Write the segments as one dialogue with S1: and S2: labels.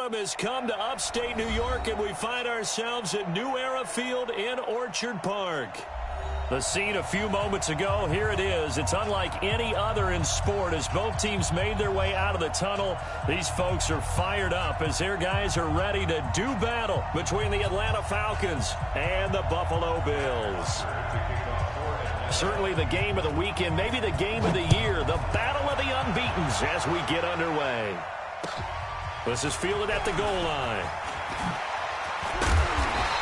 S1: autumn has come to upstate New York, and we find ourselves at New Era Field in Orchard Park. The scene a few moments ago, here it is. It's unlike any other in sport as both teams made their way out of the tunnel. These folks are fired up as their guys are ready to do battle between the Atlanta Falcons and the Buffalo Bills. Certainly the game of the weekend, maybe the game of the year, the battle of the unbeatens as we get underway. This is fielded at the goal line.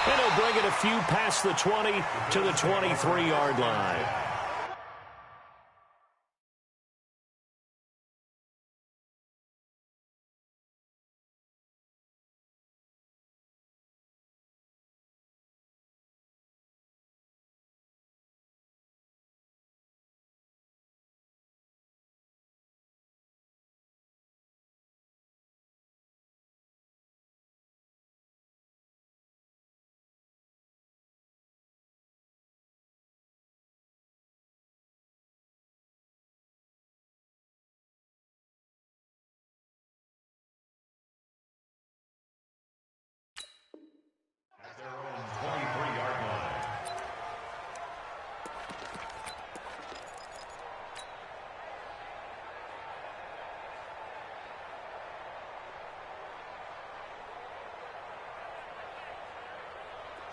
S1: And he'll bring it a few past the 20 to the 23-yard line.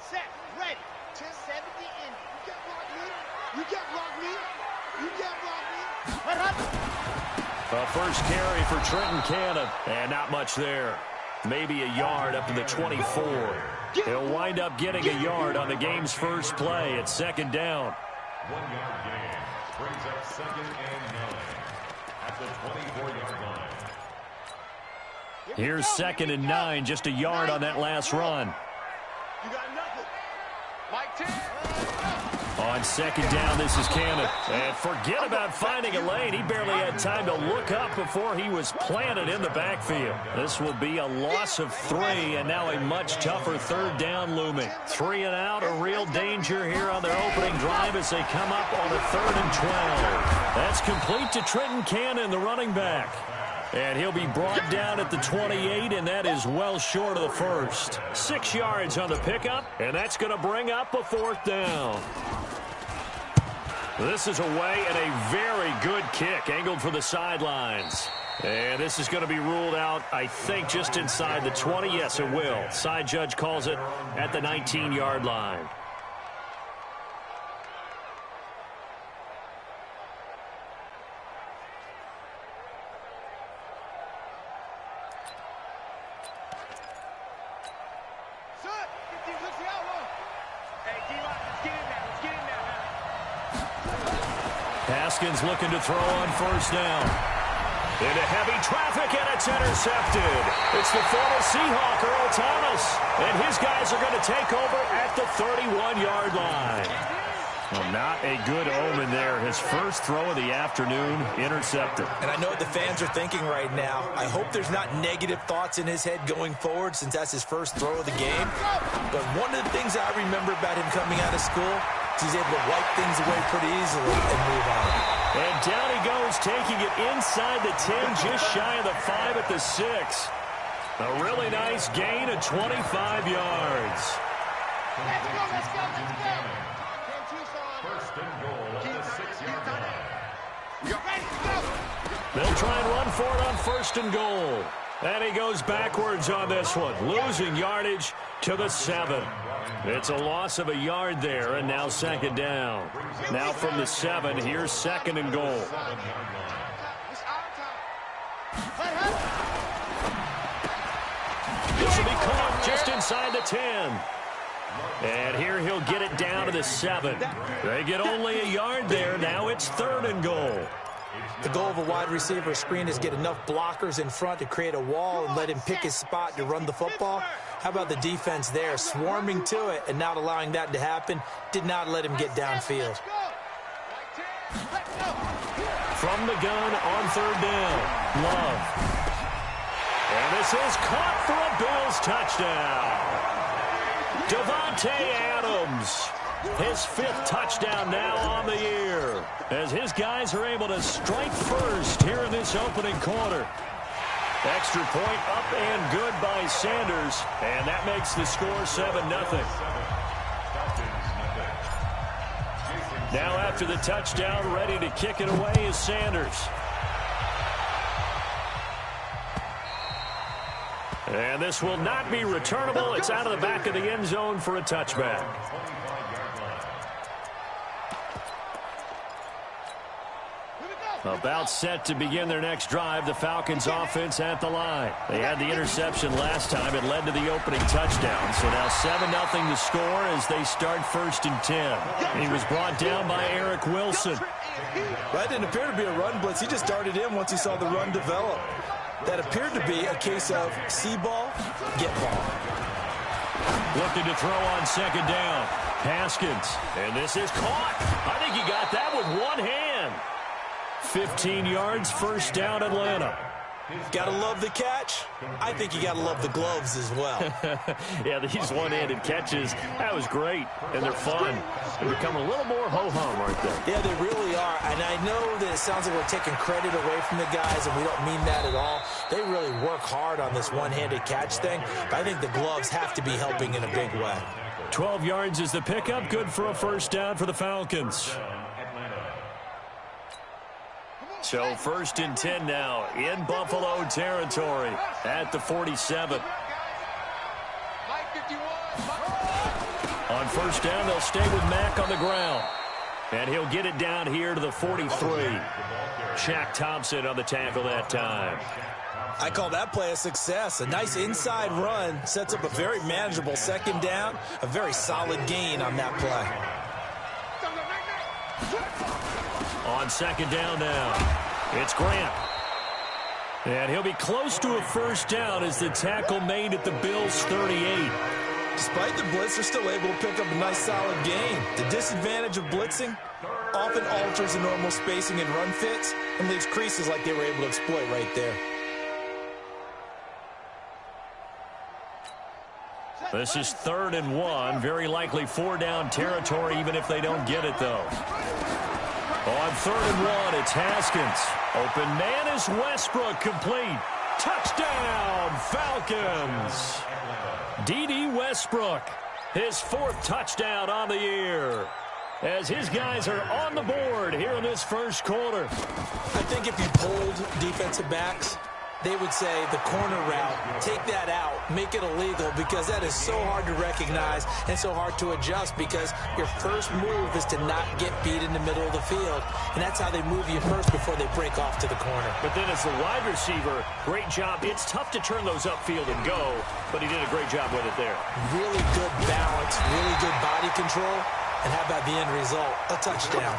S2: Set, ready, 10-70 in. You can't block me. You can't block me. You can't block me. What happened?
S1: A first carry for Trenton Cannon, and not much there. Maybe a yard up to the 24. He'll wind up getting a yard on the game's first play at second down.
S3: 1 yard gain brings up 2nd and 9 at the 24-yard line.
S1: Here's 2nd and 9, just a yard on that last run.
S2: You got nothing. Mike 10.
S1: On second down, this is Cannon. And forget about finding a lane. He barely had time to look up before he was planted in the backfield. This will be a loss of 3, and now a much tougher third down looming. 3 and out, a real danger here on their opening drive as they come up on a 3rd and 12. That's complete to Trenton Cannon, the running back. And he'll be brought down at the 28, and that is well short of the first. 6 yards on the pickup, and that's going to bring up a 4th down. This is away, and a very good kick angled for the sidelines. And this is going to be ruled out, I think, just inside the 20. Yes, it will. Side judge calls it at the 19-yard line. Haskins looking to throw on 1st down. Into heavy traffic, and it's intercepted. It's the former Seahawk, Earl Thomas. And his guys are going to take over at the 31-yard line. Well, not a good omen there. His first throw of the afternoon, intercepted.
S4: And I know what the fans are thinking right now. I hope there's not negative thoughts in his head going forward since that's his first throw of the game. But one of the things I remember about him coming out of school, he's able to wipe things away pretty easily and move on.
S1: And down he goes, taking it inside the 10, just shy of the 5 at the 6. A really nice gain of 25 yards.
S2: Let's go, let's go, let's go.
S3: 1st and goal at the 6-yard line.
S2: You're ready, go.
S1: They'll try and run for it on 1st and goal. And he goes backwards on this one, losing yardage to the 7. It's a loss of a yard there, and now 2nd down. Now from the 7, here's 2nd and goal.
S2: It's our time.
S1: This will be caught just inside the 10. And here he'll get it down to the 7. They get only a yard there. Now it's 3rd and goal.
S4: The goal of a wide receiver screen is get enough blockers in front to create a wall and let him pick his spot to run the football. How about the defense there, swarming to it and not allowing that to happen? Did not let him get downfield.
S1: From the gun on 3rd down, Love. And this is caught for a Bills touchdown. Davante Adams, his 5th touchdown now on the year, as his guys are able to strike first here in this opening quarter. Extra point up and good by Sanders. And that makes the score 7-0. Now after the touchdown, ready to kick it away is Sanders. And this will not be returnable. It's out of the back of the end zone for a touchback. About set to begin their next drive, the Falcons offense at the line. They had the interception last time. It led to the opening touchdown. So now 7-0 to score as they start 1st and 10. He was brought down by Eric Wilson.
S4: That didn't appear to be a run blitz. He just darted in once he saw the run develop. That appeared to be a case of see ball, get ball.
S1: Looking to throw on 2nd down. Haskins. And this is caught. I think he got that with one hand. 15 yards, 1st down, Atlanta.
S4: Gotta love the catch. I think you gotta love the gloves as well.
S1: Yeah, these one-handed catches, that was great, and they're fun. They become a little more ho-hum right there.
S4: Yeah, they really are, and I know that it sounds like we're taking credit away from the guys, and we don't mean that at all. They really work hard on this one-handed catch thing, but I think the gloves have to be helping in a big way.
S1: 12 yards is the pickup, good for a 1st down for the Falcons. So 1st and 10 now in Buffalo territory at the 47. On 1st down, they'll stay with Mack on the ground. And he'll get it down here to the 43. Shaq Thompson on the tackle that time.
S4: I call that play a success. A nice inside run sets up a very manageable 2nd down. A very solid gain on that play.
S1: On 2nd down now, it's Grant. And he'll be close to a 1st down as the tackle made at the Bills' 38.
S4: Despite the blitz, they're still able to pick up a nice solid gain. The disadvantage of blitzing often alters the normal spacing and run fits and leaves creases like they were able to exploit right there.
S1: This is 3rd and 1. Very likely 4-down territory, even if they don't get it, though. On 3rd and 1, it's Haskins. Open man is Westbrook, complete. Touchdown, Falcons. D.D. Westbrook, his 4th touchdown on the year. As his guys are on the board here in this 1st quarter.
S4: I think if you polled defensive backs, they would say the corner route, take that out, make it illegal, because that is so hard to recognize and so hard to adjust, because your first move is to not get beat in the middle of the field, and that's how they move you first before they break off to the corner.
S1: But then as the wide receiver, great job. It's tough to turn those upfield and go, but he did a great job with it there.
S4: Really good balance, really good body control, and how about the end result? A touchdown.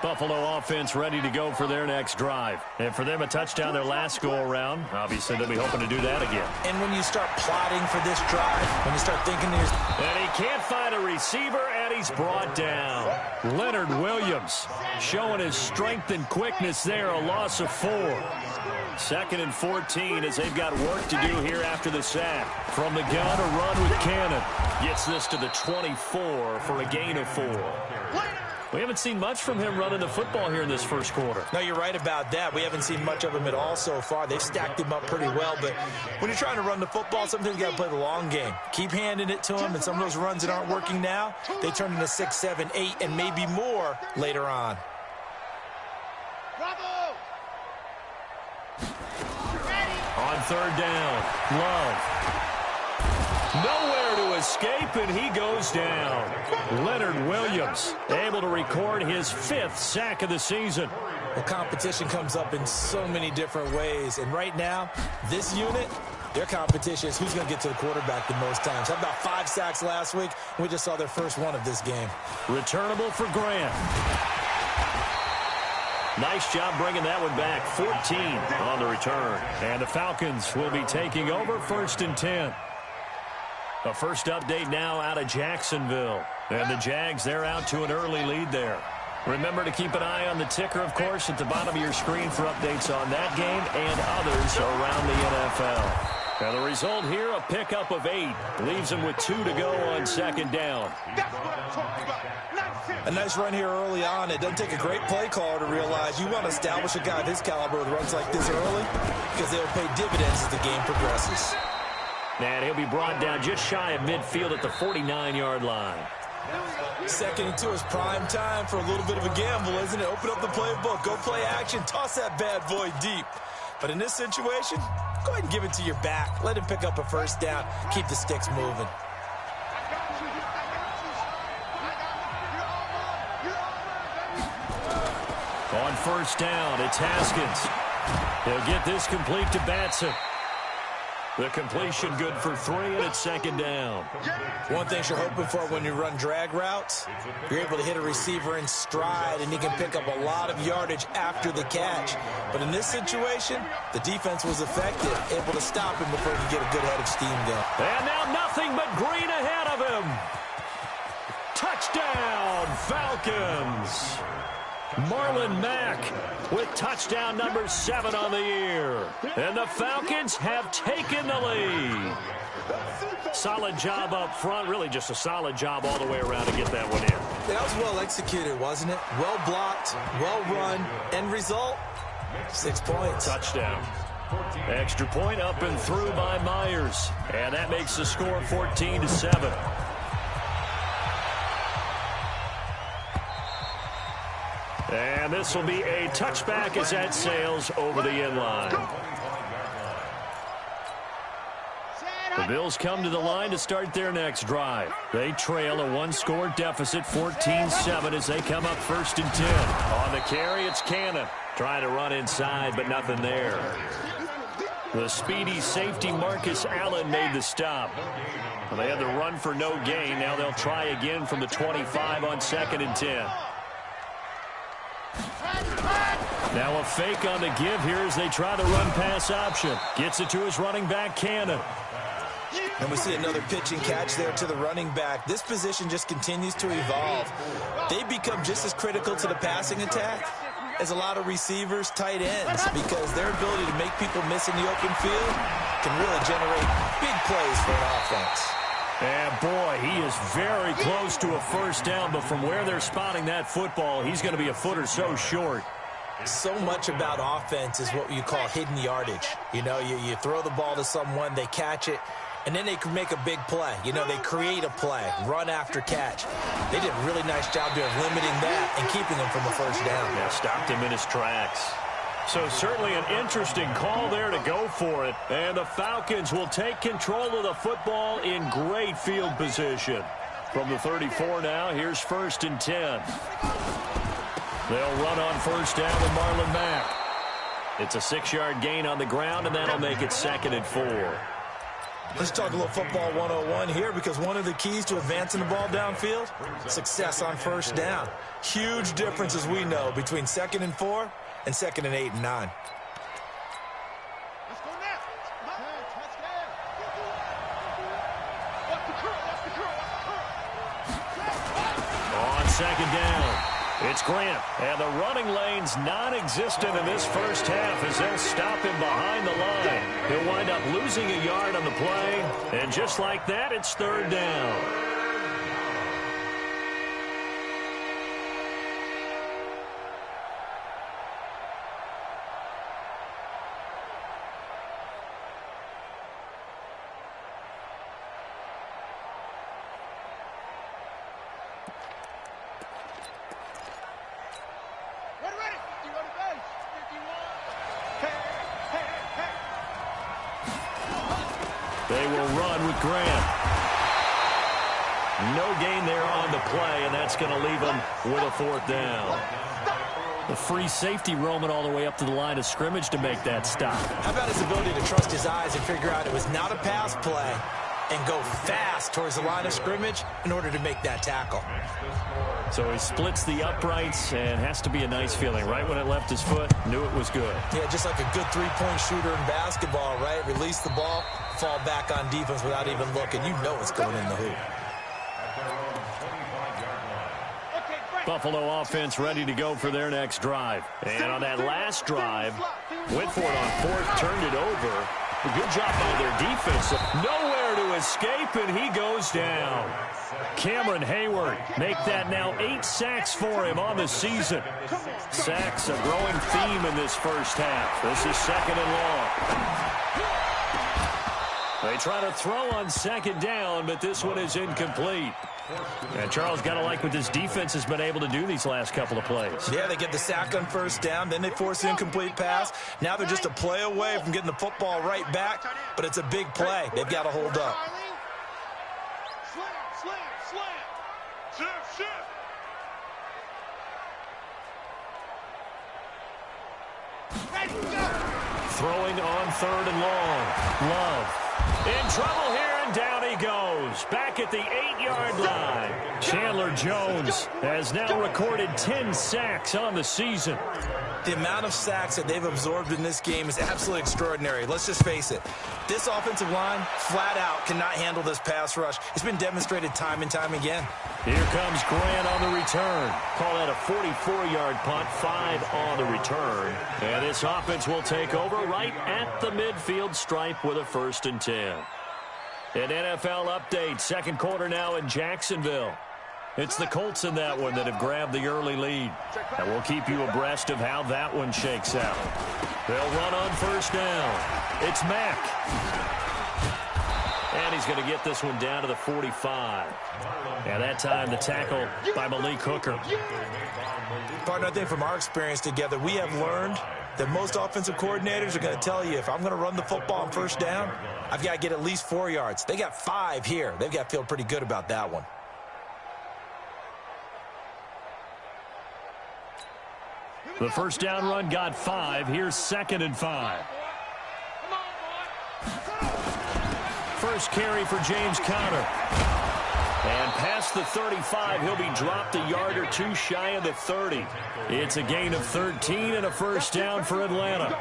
S1: Buffalo offense ready to go for their next drive. And for them, a touchdown their last go-around. Obviously, they'll be hoping to do that again.
S4: And when you start plotting for this drive, when you start thinking there's...
S1: And he can't find a receiver, and he's brought down. Leonard Williams showing his strength and quickness there, a loss of 4. 2nd and 14 as they've got work to do here after the sack. From the gun, a run with Cannon. Gets this to the 24 for a gain of 4. We haven't seen much from him running the football here in this 1st quarter.
S4: No, you're right about that. We haven't seen much of him at all so far. They've stacked him up pretty well, but when you're trying to run the football, sometimes you got to play the long game. Keep handing it to him, and some of those runs that aren't working now, they turn into 6, 7, 8, and maybe more later on.
S2: Bravo!
S1: On 3rd down, Love. Nowhere to escape, and he goes down. Leonard Williams able to record his 5th sack of the season.
S4: The competition comes up in so many different ways, and right now, this unit, their competition is who's going to get to the quarterback the most times. How about 5 sacks last week? We just saw their first one of this game.
S1: Returnable for Grant. Nice job bringing that one back. 14 on the return. And the Falcons will be taking over 1st and 10. A first update now out of Jacksonville. And the Jags, they're out to an early lead there. Remember to keep an eye on the ticker, of course, at the bottom of your screen for updates on that game and others around the NFL. And the result here, a pickup of 8. Leaves him with 2 to go on second down.
S2: That's what I'm talking about.
S4: A nice run here early on. It doesn't take a great play caller to realize you want to establish a guy of his caliber with runs like this early because they'll pay dividends as the game progresses.
S1: And he'll be brought down just shy of midfield at the 49-yard line.
S4: 2nd and 2 is prime time for a little bit of a gamble, isn't it? Open up the playbook, go play action, toss that bad boy deep. But in this situation, go ahead and give it to your back. Let him pick up a first down. Keep the sticks moving.
S1: On first down, it's Haskins. He'll get this complete to Batson. The completion good for 3, and it's second down.
S4: One thing you're hoping for when you run drag routes, you're able to hit a receiver in stride, and he can pick up a lot of yardage after the catch. But in this situation, the defense was effective, able to stop him before he could get a good head of steam going.
S1: And now nothing but green ahead of him. Touchdown, Falcons. Marlon Mack with touchdown number 7 on the year. And the Falcons have taken the lead. Solid job up front. Really just a solid job all the way around to get that one in.
S4: That was well executed, wasn't it? Well blocked, well run. End result, 6 points.
S1: Touchdown. Extra point up and through by Myers. And that makes the score 14-7. And this will be a touchback as that sails over the end line. The Bills come to the line to start their next drive. They trail a 1-score deficit, 14-7, as they come up 1st and 10. On the carry, it's Cannon. Trying to run inside, but nothing there. The speedy safety Marcus Allen made the stop. Well, they had the run for no gain. Now they'll try again from the 25 on 2nd and 10. Now a fake on the give here as they try the run-pass option. Gets it to his running back, Cannon.
S4: And we see another pitch and catch there to the running back. This position just continues to evolve. They become just as critical to the passing attack as a lot of receivers, tight ends, because their ability to make people miss in the open field can really generate big plays for an offense.
S1: And boy, he is very close to a first down, but from where they're spotting that football, he's going to be a foot or so short.
S4: So much about offense is what you call hidden yardage. You know, you throw the ball to someone, they catch it, and then they can make a big play. You know, they create a play, run after catch. They did a really nice job there of limiting that and keeping him from a first down.
S1: Yeah, stopped him in his tracks. So certainly an interesting call there to go for it. And the Falcons will take control of the football in great field position. From the 34 now, here's 1st and 10. They'll run on first down with Marlon Mack. It's a 6-yard gain on the ground, and that'll make it 2nd and 4.
S4: Let's talk a little football 101 here, because one of the keys to advancing the ball downfield, success on first down. Huge difference, as we know, between 2nd and 4 and 2nd and 8 and 9.
S2: Let's go now.
S1: On 2nd down, it's Grant. And the running lane's non-existent in this first half as they'll stop him behind the line. He'll wind up losing a yard on the play. And just like that, it's 3rd down. They will run with Grant. No gain there on the play, and that's going to leave them with a 4th down. The free safety roaming all the way up to the line of scrimmage to make that stop.
S4: How about his ability to trust his eyes and figure out it was not a pass play and go fast towards the line of scrimmage in order to make that tackle?
S1: So he splits the uprights, and has to be a nice feeling. Right when it left his foot, knew it was good.
S4: Yeah, just like a good three-point shooter in basketball, right? Release the ball, fall back on defense without even looking. You know it's going in the hoop.
S1: Buffalo offense ready to go for their next drive. And on that last drive, went for it on 4th, turned it over. Good job by their defense. Nowhere to escape, and he goes down. Cameron Hayward make that now 8 sacks for him on the season. Sacks a growing theme in this first half. This is 2nd and long. They try to throw on 2nd down, but this one is incomplete. And Charles, got to like what this defense has been able to do these last couple of plays.
S4: Yeah, they get the sack on 1st down, then they force the incomplete pass. Now they're just a play away from getting the football right back, but it's a big play. They've got to hold up.
S1: Throwing on 3rd and long. Love in trouble here, and down he goes. Back at the 8-yard line. Chandler Jones has now recorded 10 sacks on the season.
S4: The amount of sacks that they've absorbed in this game is absolutely extraordinary. Let's just face it. This offensive line, flat out, cannot handle this pass rush. It's been demonstrated time and time again.
S1: Here comes Grant on the return. Call that a 44-yard punt, 5 on the return. And this offense will take over right at the midfield stripe with a 1st and 10. An NFL update, 2nd quarter now in Jacksonville. It's the Colts in that one that have grabbed the early lead. And we'll keep you abreast of how that one shakes out. They'll run on 1st down. It's Mack. And he's going to get this one down to the 45. And that time the tackle by Malik Hooker.
S4: Partner, I think from our experience together, we have learned that most offensive coordinators are going to tell you, if I'm going to run the football on 1st down, I've got to get at least 4 yards. They got 5 here. They've got to feel pretty good about that one.
S1: The 1st down run got 5. Here's 2nd and 5. First carry for James Conner. And past the 35, he'll be dropped a yard or 2 shy of the 30. It's a gain of 13 and a 1st down for Atlanta.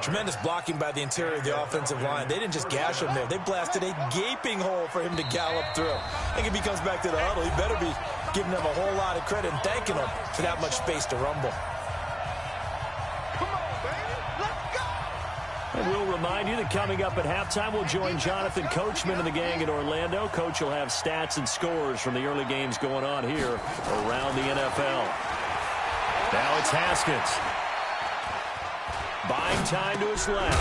S4: Tremendous blocking by the interior of the offensive line. They didn't just gash him there. They blasted a gaping hole for him to gallop through. I think if he comes back to the huddle, he better be giving them a whole lot of credit and thanking them for that much space to rumble.
S1: And we'll remind you that coming up at halftime, we'll join Jonathan Coachman and the gang in Orlando. Coach will have stats and scores from the early games going on here around the NFL. Now it's Haskins. Buying time to his left.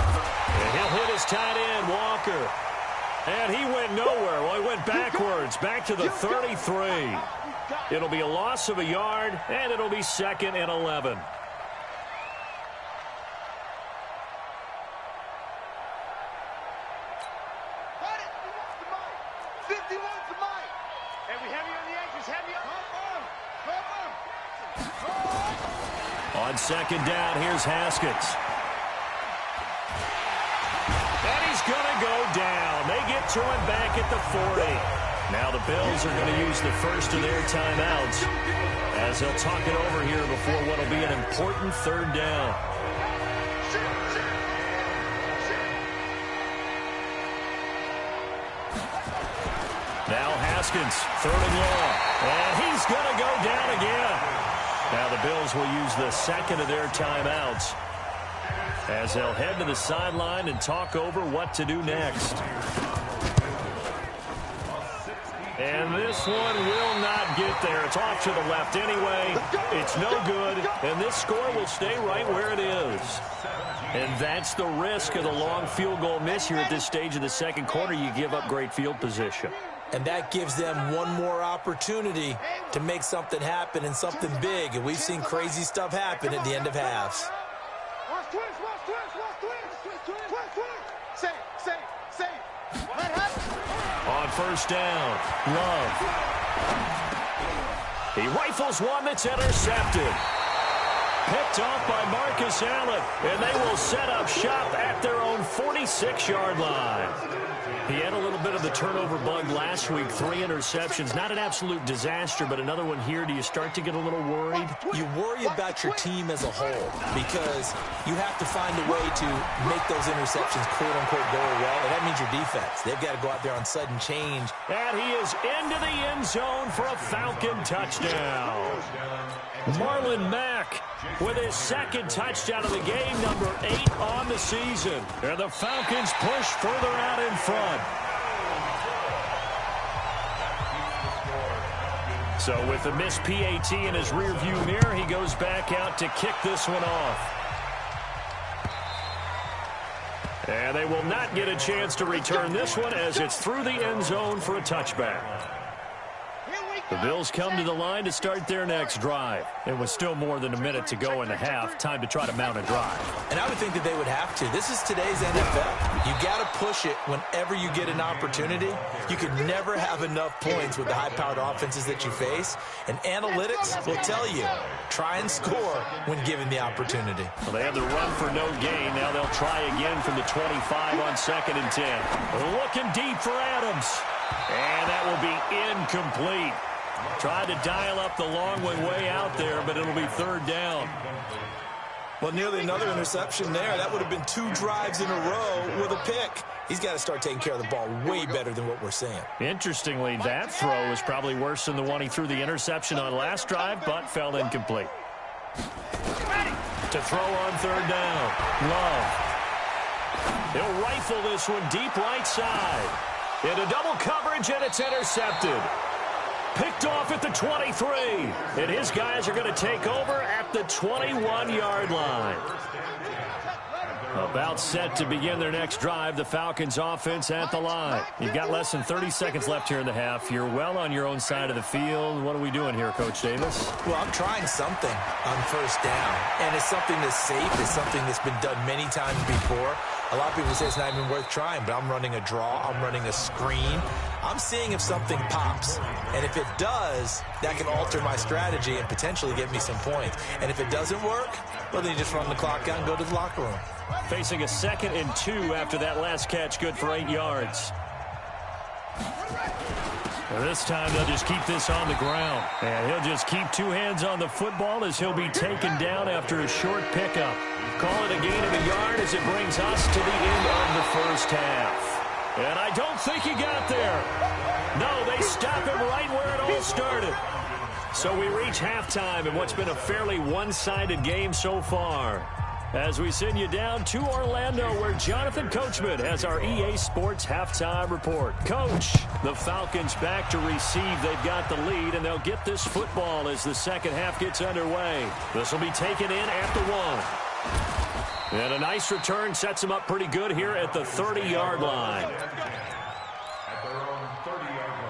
S1: And he'll hit his tight end, Walker. And he went nowhere. Well, he went backwards, back to the 33. It'll be a loss of a yard, and it'll be 2nd and 11. On 2nd down, here's Haskins. And he's going to go down. They get to him back at the 40. Now the Bills are going to use the first of their timeouts as they'll talk it over here before what will be an important 3rd down. Now Haskins, 3rd and long. And he's going to go down again. Now the Bills will use the 2nd of their timeouts as they'll head to the sideline and talk over what to do next. And this one will not get there. It's off to the left anyway. It's no good, and this score will stay right where it is. And that's the risk of the long field goal miss here at this stage of the 2nd quarter. You give up great field position.
S4: And that gives them one more opportunity to make something happen and something big. And we've seen crazy stuff happen at the end of halves.
S1: On 1st down, Love. He rifles one that's intercepted. Picked off by Marcus Allen, and they will set up shop at their own 46-yard line. He had a little bit of the turnover bug last week, 3 interceptions. Not an absolute disaster, but another one here. Do you start to get a little worried?
S4: You worry about your team as a whole because you have to find a way to make those interceptions, quote-unquote, go away, and that means your defense. They've got to go out there on sudden change.
S1: And he is into the end zone for a Falcon touchdown. Marlon Mack back with his second touchdown of the game, number 8 on the season. And the Falcons push further out in front. So with the missed PAT in his rearview mirror, he goes back out to kick this one off. And they will not get a chance to return this one as it's through the end zone for a touchback. The Bills come to the line to start their next drive. It was still more than a minute to go in the half. Time to try to mount a drive.
S4: And I would think that they would have to. This is today's NFL. You got to push it whenever you get an opportunity. You can never have enough points with the high-powered offenses that you face. And analytics will tell you, try and score when given the opportunity.
S1: Well, they had the run for no gain. Now they'll try again from the 25 on 2nd and 10. Looking deep for Adams. And that will be incomplete. Tried to dial up the long one way out there, but it'll be 3rd down.
S4: Well, nearly another interception there. That would have been 2 drives in a row with a pick. He's got to start taking care of the ball way better than what we're seeing.
S1: Interestingly, that throw is probably worse than the one he threw the interception on last drive, but fell incomplete. To throw on 3rd down. Love. He'll rifle this one deep right side. Into double coverage, and it's intercepted. Picked off at the 23. And his guys are going to take over at the 21-yard line. About set to begin their next drive. The Falcons offense at the line. You've got less than 30 seconds left here in the half. You're well on your own side of the field. What are we doing here, Coach Davis?
S4: Well, I'm trying something on 1st down. And it's something that's safe. It's something that's been done many times before. A lot of people say it's not even worth trying, but I'm running a draw. I'm running a screen. I'm seeing if something pops. And if it does, that can alter my strategy and potentially get me some points. And if it doesn't work, well, then you just run the clock out and go to the locker room.
S1: Facing a 2nd and 2 after that last catch, good for 8 yards. Well, this time they'll just keep this on the ground. And he'll just keep 2 hands on the football as he'll be taken down after a short pickup. Call it a gain of a yard as it brings us to the end of the first half. And I don't think he got there. No, they stop him right where it all started. So we reach halftime in what's been a fairly one-sided game so far. As we send you down to Orlando, where Jonathan Coachman has our EA Sports halftime report. Coach, the Falcons back to receive. They've got the lead, and they'll get this football as the second half gets underway. This will be taken in at the 1. And a nice return sets them up pretty good here at the 30-yard line.
S3: At their own 30-yard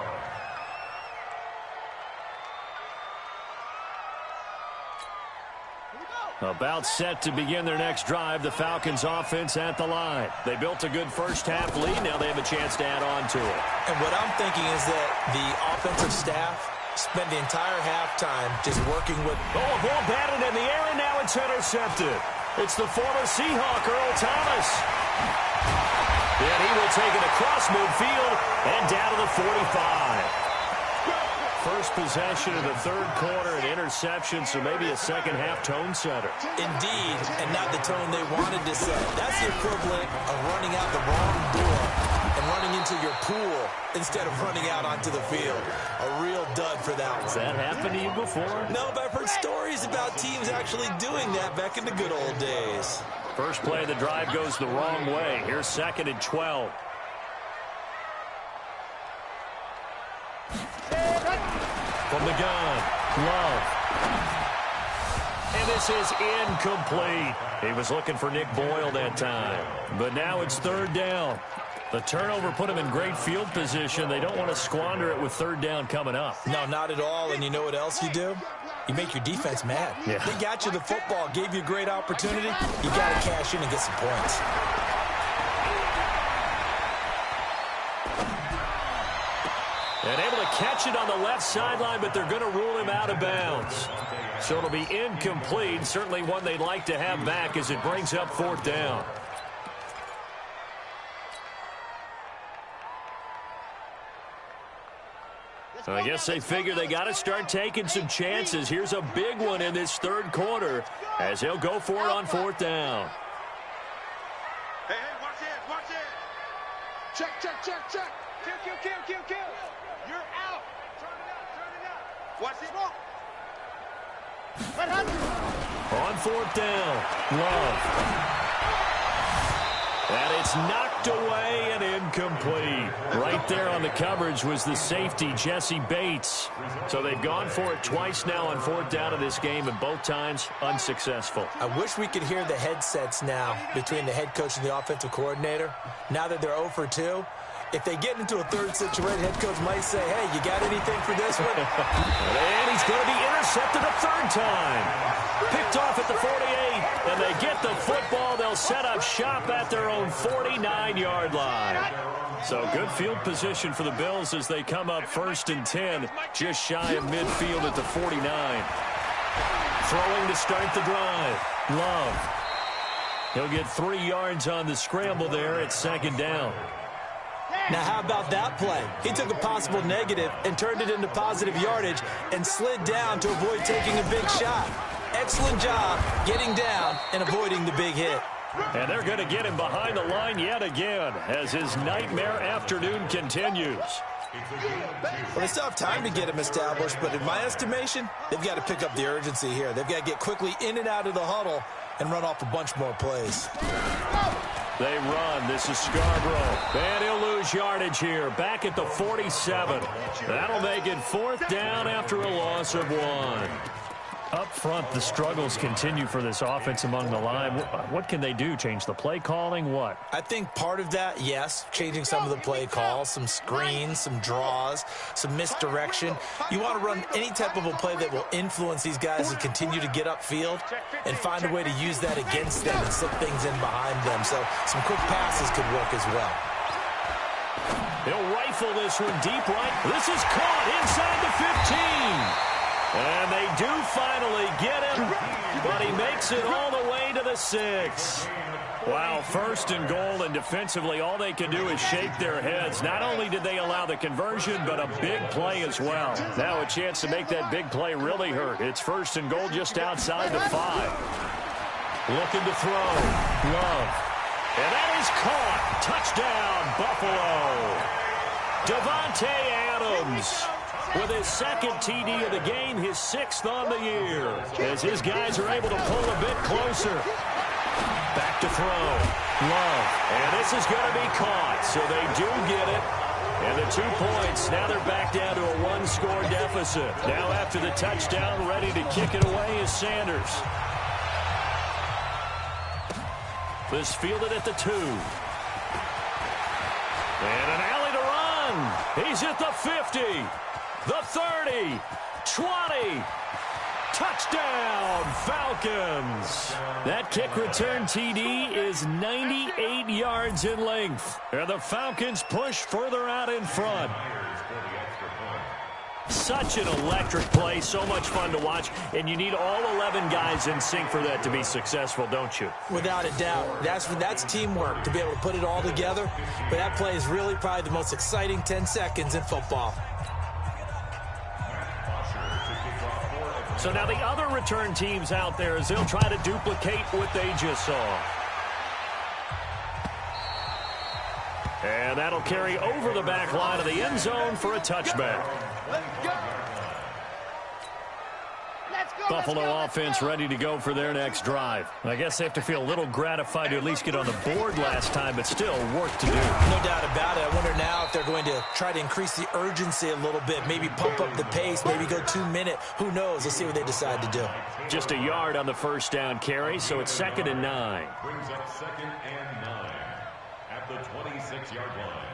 S3: line.
S1: About set to begin their next drive, the Falcons offense at the line. They built a good first half lead. Now they have a chance to add on to it.
S4: And what I'm thinking is that the offensive staff spent the entire halftime just working with...
S1: Oh, a ball batted in the air, and now it's intercepted. It's the former Seahawk, Earl Thomas. And he will take it across midfield and down to the 45. First possession of the 3rd quarter, an interception, so maybe a second-half tone setter.
S4: Indeed, and not the tone they wanted to set. That's the equivalent of running out the wrong door and running into your pool instead of running out onto the field. A real dud for that one.
S1: Has that happened to you before?
S4: No, but I've heard stories about teams actually doing that back in the good old days.
S1: First play of the drive goes the wrong way. Here's 2nd and 12. From the gun, Love. And this is incomplete. He was looking for Nick Boyle that time. But now it's 3rd down. The turnover put him in great field position. They don't want to squander it with 3rd down coming up.
S4: No, not at all. And you know what else you do? You make your defense mad.
S1: Yeah.
S4: They got you the football, gave you a great opportunity. You got to cash in and get some points.
S1: And able to catch it on the left sideline, but they're going to rule him out of bounds. So it'll be incomplete. Certainly one they'd like to have back as it brings up 4th down. So I guess they figure they got to start taking some chances. Here's a big one in this 3rd quarter as he'll go for it on 4th down.
S2: Hey, watch it, watch it. Check, check, check, check. Kill. You're out. Turn it out. Watch it. What happened?
S1: 4th down. Love. And it's knocked away and incomplete. Right there on the coverage was the safety, Jesse Bates. So they've gone for it twice now on 4th down in this game, and both times unsuccessful.
S4: I wish we could hear the headsets now between the head coach and the offensive coordinator. Now that they're 0 for 2, if they get into a third situation, head coach might say, hey, you got anything for this one?
S1: And he's going to be intercepted a third time. Picked off at the 48, and they get the football. They'll set up shop at their own 49-yard line. So good field position for the Bills as they come up 1st and 10, just shy of midfield at the 49. Throwing to start the drive. Love. He'll get 3 yards on the scramble there at 2nd down.
S4: Now, how about that play? He took a possible negative and turned it into positive yardage and slid down to avoid taking a big shot. Excellent job getting down and avoiding the big hit.
S1: And they're going to get him behind the line yet again as his nightmare afternoon continues.
S4: Well, they still have time to get him established, but in my estimation, they've got to pick up the urgency here. They've got to get quickly in and out of the huddle and run off a bunch more plays.
S1: They run. This is Scarborough. And he'll lose yardage here. Back at the 47. That'll make it 4th down after a loss of 1. Up front, the struggles continue for this offense among the line. What can they do? Change the play calling? What?
S4: I think part of that, yes, changing some of the play calls, some screens, some draws, some misdirection. You want to run any type of a play that will influence these guys to continue to get upfield and find a way to use that against them and slip things in behind them. So some quick passes could work as well.
S1: He'll rifle this one deep right. This is caught inside the 15. And they do finally get him, but he makes it all the way to the 6. Wow, 1st and goal, and defensively all they can do is shake their heads. Not only did they allow the conversion, but a big play as well. Now a chance to make that big play really hurt. It's 1st and goal just outside the 5. Looking to throw. Love. And that is caught. Touchdown, Buffalo. Devontae Adams with his 2nd TD of the game, his 6th on the year, as his guys are able to pull a bit closer. Back to throw. Love. And this is going to be caught, so they do get it. And the 2 points, now they're back down to a 1-score deficit. Now after the touchdown, ready to kick it away is Sanders. This fielded at the 2. And an alley to run. He's at the 50. The 30, 20, touchdown, Falcons. That kick return TD is 98 yards in length. And the Falcons push further out in front. Such an electric play, so much fun to watch, and you need all 11 guys in sync for that to be successful, don't you?
S4: Without a doubt. That's teamwork, to be able to put it all together. But that play is really probably the most exciting 10 seconds in football.
S1: So now the other return teams out there as they'll try to duplicate what they just saw. And that'll carry over the back line of the end zone for a touchback. Buffalo offense ready to go for their next drive. I guess they have to feel a little gratified to at least get on the board last time, but still work to do.
S4: No doubt about it. I wonder now if they're going to try to increase the urgency a little bit, maybe pump up the pace, maybe go 2-minute. Who knows? Let's see what they decide to do.
S1: Just a yard on the 1st down carry, so it's 2nd and 9.
S3: Brings up 2nd and 9 at the 26-yard line.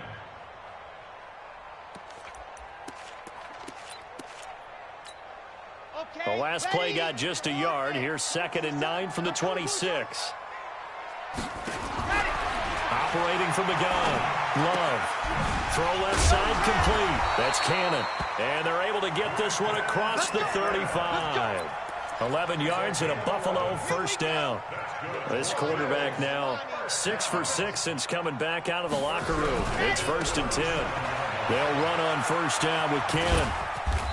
S1: The last play got just a yard. Here's 2nd and 9 from the 26. Operating from the gun. Love. Throw left side complete. That's Cannon. And they're able to get this one across the 35. 11 yards and a Buffalo 1st down. This quarterback now 6 for 6 since coming back out of the locker room. It's 1st and 10. They'll run on 1st down with Cannon.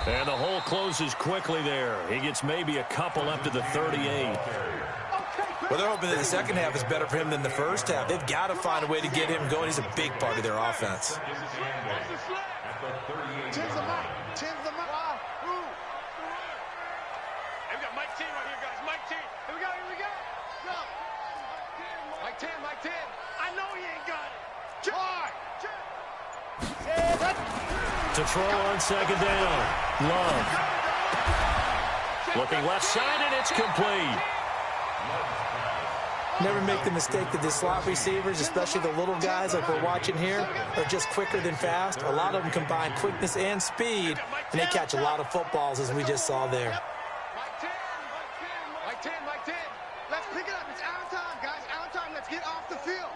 S1: And the hole closes quickly there. He gets maybe a couple up to the 38.
S4: Well, they're hoping that the second half is better for him than the first half. They've got to find a way to get him going. He's a big part of their offense.
S2: Here we go, here we go. Go. Mike 10, Mike 10. I know he ain't got it. Hard.
S1: To throw on second down. Love. Looking left side, and it's complete.
S4: Never make the mistake that the slot receivers, especially the little guys like we're watching here, are just quicker than fast. A lot of them combine quickness and speed, and they catch a lot of footballs, as we just saw there.
S2: Mike 10, Mike 10, Mike 10. Let's pick it up. It's our time, guys. Our time. Let's get off the field.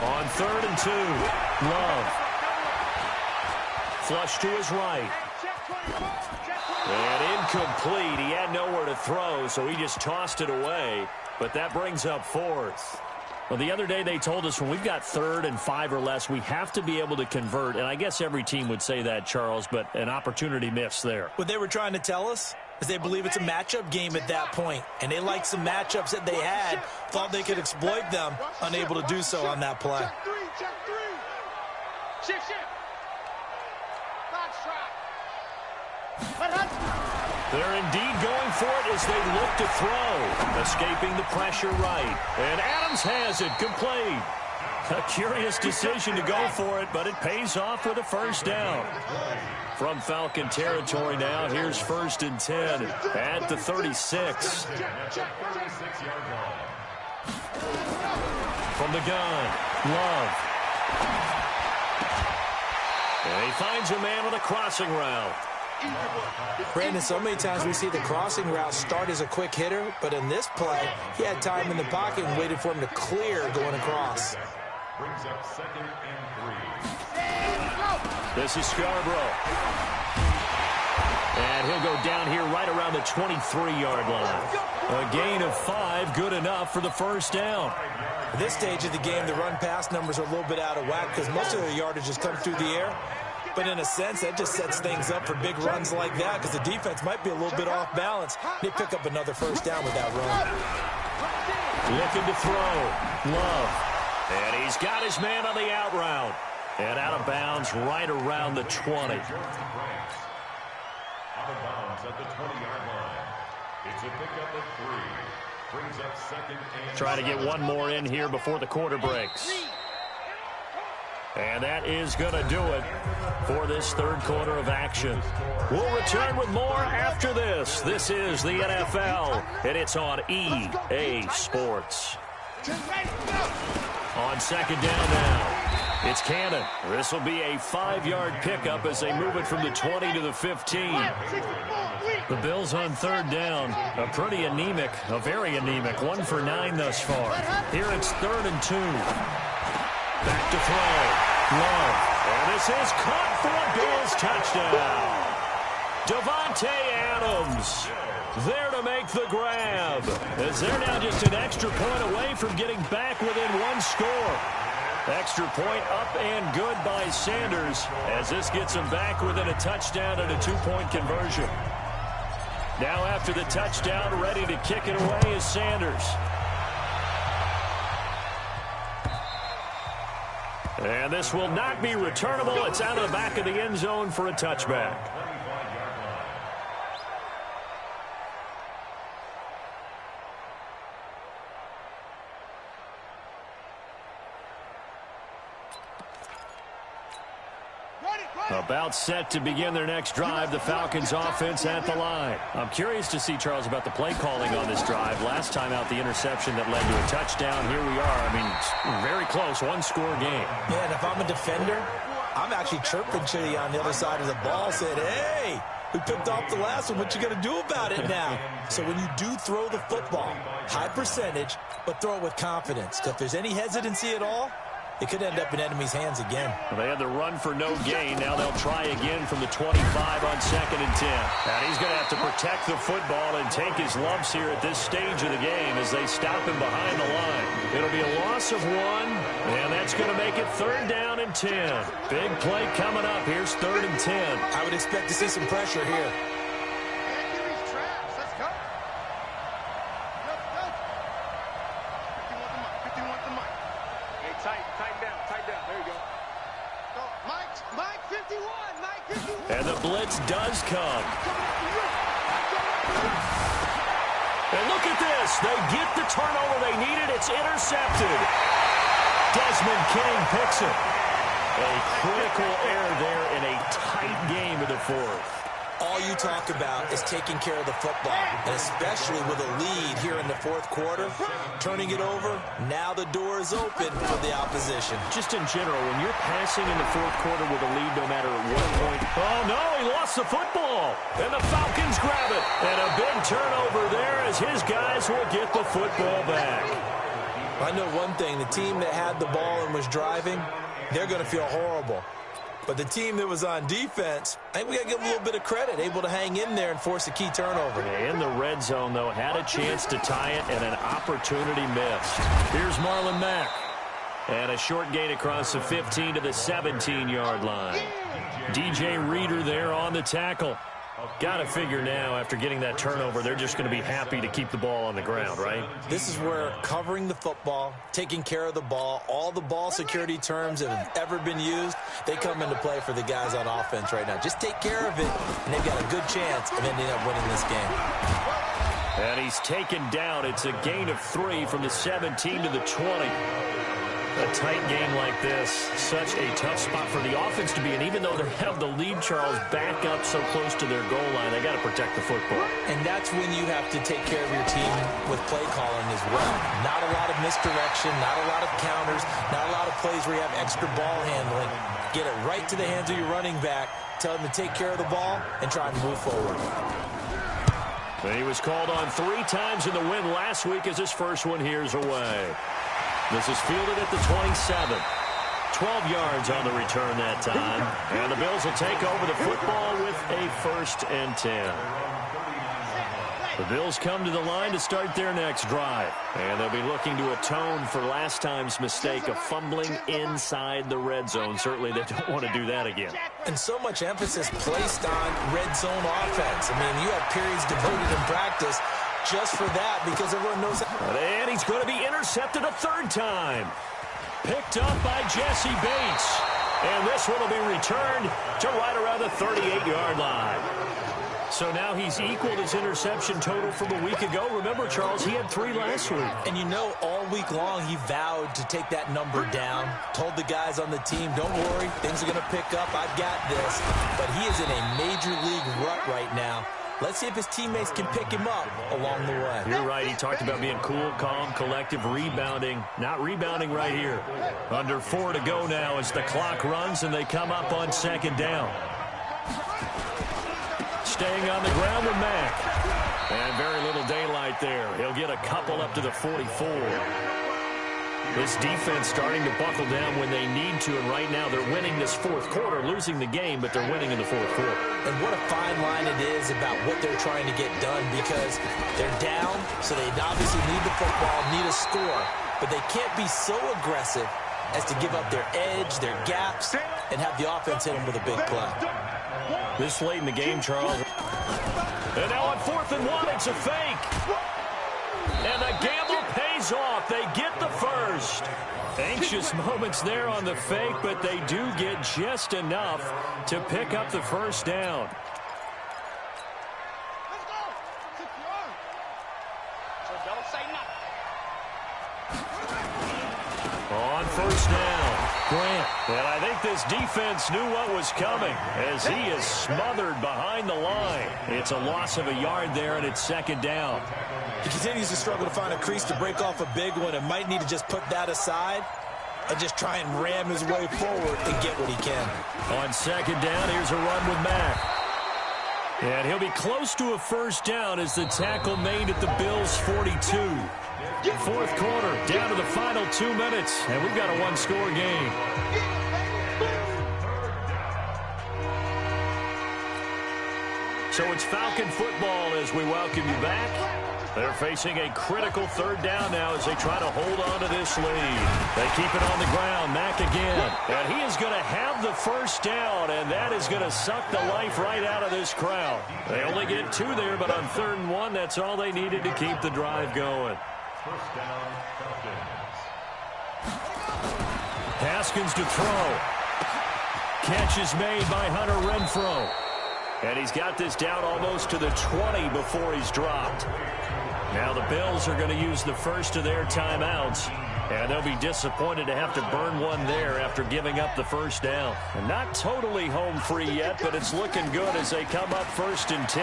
S1: On 3rd and 2, Love. Flush to his right. And incomplete. He had nowhere to throw, so he just tossed it away. But that brings up 4th. Well, the other day they told us when we've got 3rd and 5 or less, we have to be able to convert. And I guess every team would say that, Charles, but an opportunity missed there.
S4: What they were trying to tell us is they believe it's a matchup game at that point. And they liked some matchups that they had, thought they could exploit them, unable to do so on that play.
S2: Check 3, check 3. Shift. Box trap.
S1: They're indeed going for it as they look to throw. Escaping the pressure right. And Adams has it complete. A curious decision to go for it, but it pays off with a first down. From Falcon territory now, here's 1st and 10 at the 36. From the gun, Love. And he finds a man on a crossing route.
S4: Brandon, so many times we see the crossing route start as a quick hitter, but in this play, he had time in the pocket and waited for him to clear going across.
S3: Brings up 2nd and 3.
S1: This is Scarborough. And he'll go down here right around the 23-yard line. A gain of 5, good enough for the first down.
S4: At this stage of the game, the run-pass numbers are a little bit out of whack because most of their yardage has come through the air. But in a sense, that just sets things up for big runs like that because the defense might be a little bit off balance. They pick up another first down with that run.
S1: Looking to throw. Love. And he's got his man on the out route. And out of bounds right around the 20.
S3: Out of bounds at the 20-yard line. It's a pickup of 3. Brings up 2nd and...
S1: Try to get one more in here before the quarter breaks. And that is going to do it for this 3rd quarter of action. We'll return with more after this. This is the NFL, and it's on EA Sports. On 2nd down now, it's Cannon. This will be a 5-yard pickup as they move it from the 20 to the 15. The Bills on 3rd down, a pretty anemic, a very anemic, 1 for 9 thus far. Here it's 3rd and 2. Back to throw. Love. And this is caught for a Bills touchdown. Davante Adams there to make the grab. As they're now just an extra point away from getting back within 1 score. Extra point up and good by Sanders as this gets them back within a touchdown and a 2-point conversion. Now after the touchdown, ready to kick it away is Sanders. And this will not be returnable. It's out of the back of the end zone for a touchback. About set to begin their nenext drive, the Falcons offense at the line. I'm curious to see, Charles, about the play calling on this drive. Last time out, the interception that led to a touchdown. Here we are. I mean, it's very close, 1-score game.
S4: Yeah, and if I'm a defender, I'm actually chirping to you on the other side of the ball, saying, hey, we picked off the last one. What you going to do about it now? So when you do throw the football, high percentage, but throw it with confidence. Because if there's any hesitancy at all, it could end up in enemy's hands again.
S1: Well, they had the run for no gain. Now they'll try again from the 25 on 2nd and 10. And he's going to have to protect the football and take his lumps here at this stage of the game as they stop him behind the line. It'll be a loss of 1, and that's going to make it 3rd down and 10. Big play coming up. Here's 3rd and 10.
S4: I would expect to see some pressure here.
S1: And the blitz does come. And look at this. They get the turnover they needed. It's intercepted. Desmond King picks it. A critical error there in a tight game of the fourth.
S4: All you talk about is taking care of the football, and especially with a lead here in the fourth quarter, turning it over, now the door is open for the opposition.
S1: Just in general, when you're passing in the fourth quarter with a lead, no matter at what point. Oh, no, he lost the football. And the Falcons grab it. And a big turnover there as his guys will get the football back.
S4: I know one thing, the team that had the ball and was driving, they're going to feel horrible. But the team that was on defense, I think we got to give them a little bit of credit, able to hang in there and force a key turnover.
S1: In the red zone, though, had a chance to tie it and an opportunity missed. Here's Marlon Mack. And a short gain across the 15 to the 17-yard line. DJ Reader there on the tackle. Got to figure now, after getting that turnover, they're just going to be happy to keep the ball on the ground, right?
S4: This is where covering the football, taking care of the ball, all the ball security terms that have ever been used, they come into play for the guys on offense right now. Just take care of it, and they've got a good chance of ending up winning this game.
S1: And he's taken down. It's a gain of 3 from the 17 to the 20. A tight game like this, such a tough spot for the offense to be in. Even though they have the lead, Charles, back up so close to their goal line, they got to protect the football.
S4: And that's when you have to take care of your team with play calling as well. Not a lot of misdirection, not a lot of counters, not a lot of plays where you have extra ball handling. Get it right to the hands of your running back, tell him to take care of the ball, and try to move forward.
S1: He was called on 3 times in the win last week as his first one here's away. This is fielded at the 27. 12 yards on the return that time. And the Bills will take over the football with a 1st and 10. The Bills come to the line to start their next drive. And they'll be looking to atone for last time's mistake of fumbling inside the red zone. Certainly they don't want to do that again.
S4: And so much emphasis placed on red zone offense. I mean, you have periods devoted in practice just for that, because everyone knows that.
S1: And he's going to be intercepted a 3rd time. Picked up by Jesse Bates. And this one will be returned to right around the 38-yard line. So now he's equaled his interception total from a week ago. Remember, Charles, he had 3 last week.
S4: And you know, all week long he vowed to take that number down. Told the guys on the team, don't worry, things are going to pick up. I've got this. But he is in a major league rut right now. Let's see if his teammates can pick him up along the way.
S1: You're right. He talked about being cool, calm, collective, rebounding. Not rebounding right here. Under 4 to go now as the clock runs and they come up on 2nd down. Staying on the ground with Mack. And very little daylight there. He'll get a couple up to the 44. This defense starting to buckle down when they need to, and right now they're winning this 4th quarter, losing the game, but they're winning in the 4th quarter.
S4: And what a fine line it is about what they're trying to get done, because they're down, so they obviously need the football, need a score, but they can't be so aggressive as to give up their edge, their gaps, and have the offense hit them with a big play.
S1: This late in the game, Charles. And now on 4th and 1, it's a fake. And the gamble pays off. They get the 1st. Anxious moments there on the fake, but they do get just enough to pick up the 1st down.
S2: Let's go. Secure. So don't say nothing.
S1: On 1st down, Grant. And I think this defense knew what was coming as he is smothered behind the line. It's a loss of a yard there, and it's 2nd down.
S4: He continues to struggle to find a crease to break off a big one, and might need to just put that aside and just try and ram his way forward and get what he can.
S1: On 2nd down, here's a run with Mack. And he'll be close to a 1st down as the tackle made at the Bills' 42. 4th quarter, down to the final 2 minutes, and we've got a 1-score game. So it's Falcon football as we welcome you back. They're facing a critical 3rd down now as they try to hold on to this lead. They keep it on the ground. Mack again. And he is going to have the 1st down, and that is going to suck the life right out of this crowd. They only get 2 there, but on 3rd and 1, that's all they needed to keep the drive going.
S3: 1st down, Falcons.
S1: Haskins to throw. Catch is made by Hunter Renfrow. And he's got this down almost to the 20 before he's dropped. Now the Bills are going to use the first of their timeouts, and they'll be disappointed to have to burn one there after giving up the first down. And not totally home free yet, but it's looking good as they come up 1st and 10.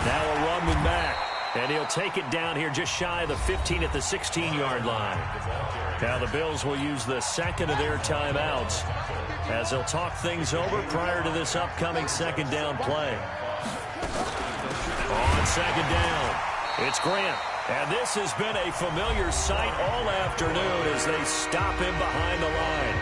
S1: Now a run with Mack, and he'll take it down here just shy of the 15 at the 16-yard line. Now the Bills will use the second of their timeouts as they'll talk things over prior to this upcoming second down play. On second down, it's Grant. And this has been a familiar sight all afternoon as they stop him behind the line.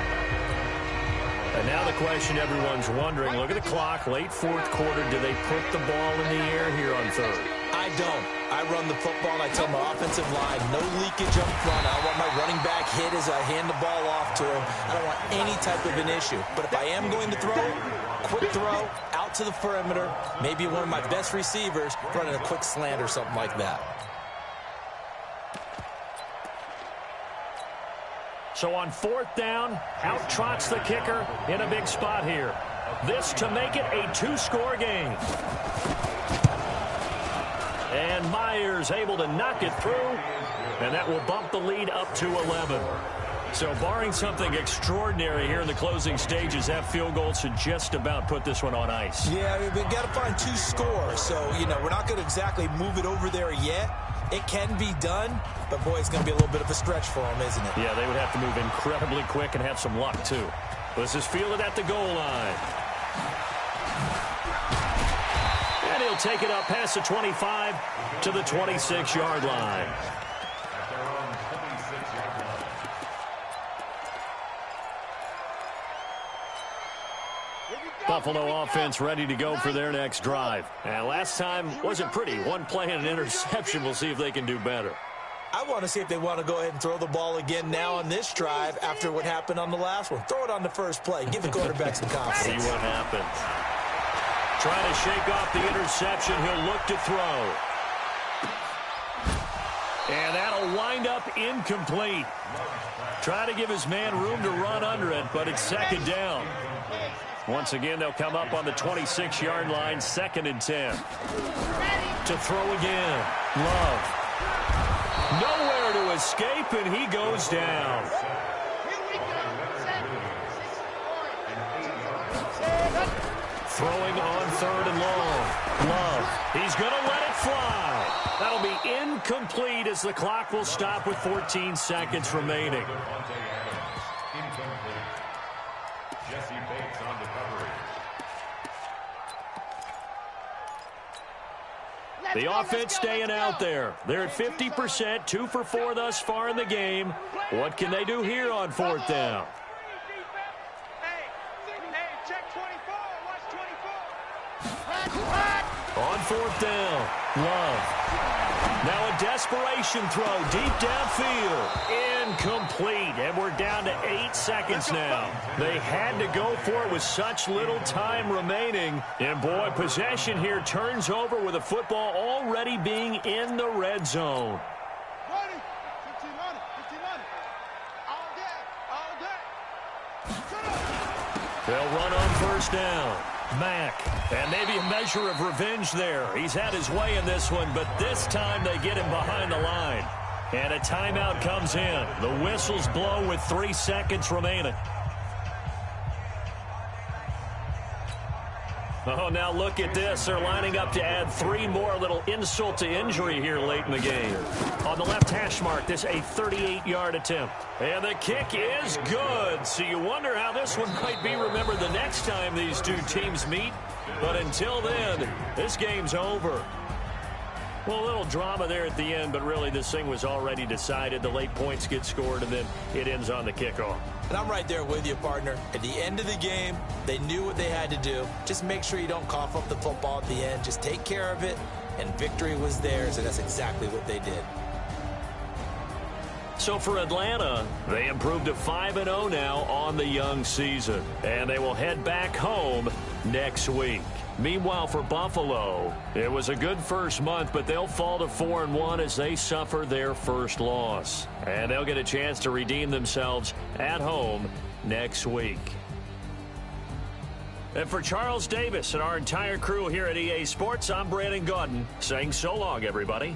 S1: And now the question everyone's wondering, look at the clock, late 4th quarter, do they put the ball in the air here on 3rd?
S4: I don't. I run the football, and I tell my offensive line, no leakage up front. I don't want my running back hit as I hand the ball off to him. I don't want any type of an issue. But if I am going to throw, quick throw, out to the perimeter, maybe one of my best receivers running a quick slant or something like that.
S1: So on 4th down, out trots the kicker in a big spot here. This to make it a 2-score game. And Myers able to knock it through, and that will bump the lead up to 11. So barring something extraordinary here in the closing stages, that field goal should just about put this one on ice.
S4: Yeah, we've got to find 2 scores. So, we're not going to exactly move it over there yet. It can be done, but, boy, it's going to be a little bit of a stretch for them, isn't it?
S1: Yeah, they would have to move incredibly quick and have some luck, too. This is fielded at the goal line. And he'll take it up past the 25 to the 26-yard line. Buffalo offense ready to go for their next drive. And last time wasn't pretty. One play and an interception. We'll see if they can do better.
S4: I want to see if they want to go ahead and throw the ball again now on this drive after what happened on the last one. Throw it on the first play. Give the quarterback some confidence.
S1: See what happens. Trying to shake off the interception. He'll look to throw. And that'll wind up incomplete. Try to give his man room to run under it, but it's second down. Once again, they'll come up on the 26-yard line, 2nd and 10. To throw again. Love. Nowhere to escape, and he goes down. Throwing on 3rd and long. Love. He's going to let it fly. That'll be incomplete as the clock will stop with 14 seconds remaining. The offense staying out there. They're at 50%, 2 for 4 thus far in the game. What can they do here on 4th down? On 4th down, Love. Now a desperation throw deep downfield. Incomplete, and we're down to 8 seconds now. They had to go for it with such little time remaining. And, boy, possession here turns over with the football already being in the red zone. They'll run on 1st down. Mack, and maybe a measure of revenge there. He's had his way in this one, but this time they get him behind the line. And a timeout comes in. The whistles blow with 3 seconds remaining. Oh, now look at this. They're lining up to add 3 more, little insult to injury here late in the game. On the left hash mark, this a 38-yard attempt. And the kick is good. So you wonder how this one might be remembered the next time these two teams meet. But until then, this game's over. Well, a little drama there at the end, but really this thing was already decided. The late points get scored, and then it ends on the kickoff.
S4: And I'm right there with you, partner. At the end of the game, they knew what they had to do. Just make sure you don't cough up the football at the end. Just take care of it, and victory was theirs, and that's exactly what they did.
S1: So for Atlanta, they improved to 5-0 now on the young season. And they will head back home next week. Meanwhile, for Buffalo, it was a good first month, but they'll fall to 4-1 as they suffer their first loss. And they'll get a chance to redeem themselves at home next week. And for Charles Davis and our entire crew here at EA Sports, I'm Brandon Gaudin saying so long, everybody.